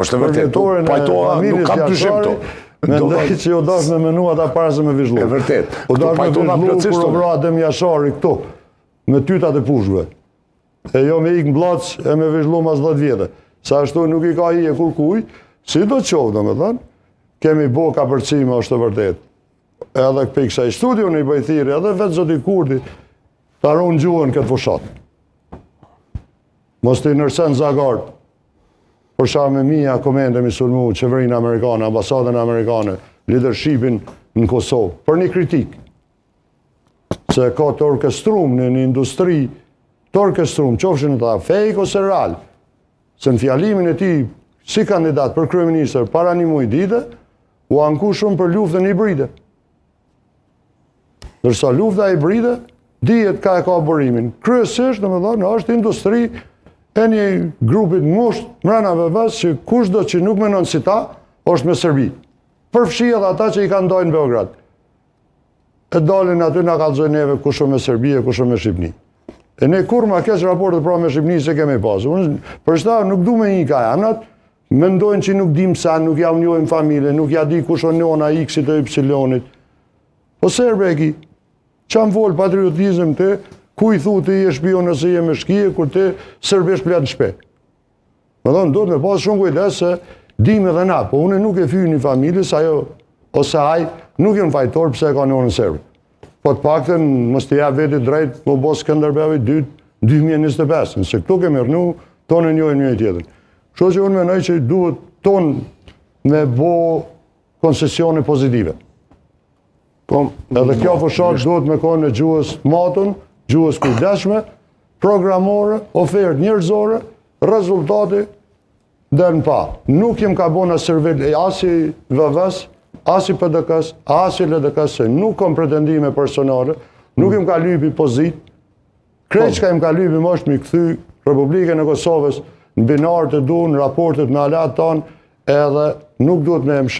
është e vërtet, pajtoa nuk kam dyshim këto. Mendoj që u dash me menu ata para se me vizhlu. E vërtet. U dash me vizhlu kur u vra Adem Jashari këtu, me tytat e pushve. E jo me ik në blac e me vizhlu mas 10 vjetë. Sa ashtu nuk i ka i e kur kuj, si do të qovë, do me thënë, kemi bo ka përcime, është të vërtet. Edhe këpë i kësaj studio në i bëjthiri, edhe vetë zoti Kurdi, ta runë gjuhën këtë fushat. Mos të i nërsen zagart, për shame mija komende mi sulmu, qeverinë Amerikane, ambasadën Amerikane, leadershipin në Kosovë, për një kritik. Se ka të orkestrum në një industri, të orkestrum, qofshin të ta fejk ose real, se në fjalimin e ti, si kandidat për kryeministër para një muj dite, u anku shumë për luftën hibride. Dërsa lufta hibride, dihet ka e ka burimin. Kryesisht, në më thonë, është industri e një grupit ngusht mrena VV-s që kushdo që nuk menon si ta, është me Serbi. Përfshi edhe ata që i kanë dojnë në Beograd. E dalin aty nga kalzojnë neve kusho me Serbi e kusho me Shqipni. E ne kur ma kesh raportet pra me Shqipni se kemi pasë. Për shta nuk du me një ka janat, mendojnë që nuk dim sa, nuk ja njojnë familje, nuk ja di kusho njona X-it e Y-it. Po Serbeki, që am volë patriotizm të, ku i thu të i e shpion nëse i e me shkije, kur të sërbesh pletë në shpe. Me thonë, do të me pasë shumë kujdes se dim edhe na, po une nuk e fyj një familjes, ajo, ose aj, nuk e në fajtor pëse e ka njërë në Serbë. Po të pakten, mës të ja veti drejt, më bo Skënderbevi 2025, nëse këtu kemi rënu, tonë e njojnë një tjetër. Kështu që unë menoj që duhet tonë me bo koncesione pozitive. Edhe kjo fushat duhet me konë në gjuhës matën, gjuhës kujdeshme, programore, ofertë njerëzore, rezultati dhe në pa. Nuk jem ka bona servil asi VV-s, asi PDK-s, asi LDK-s, se nuk kom pretendime personale, nuk jem ka lypi pozit, krejt që ka jem ka lypi më është mi këthy Republikën e Kosovës në binarë të du, në raportet me alat tanë, edhe nuk duhet me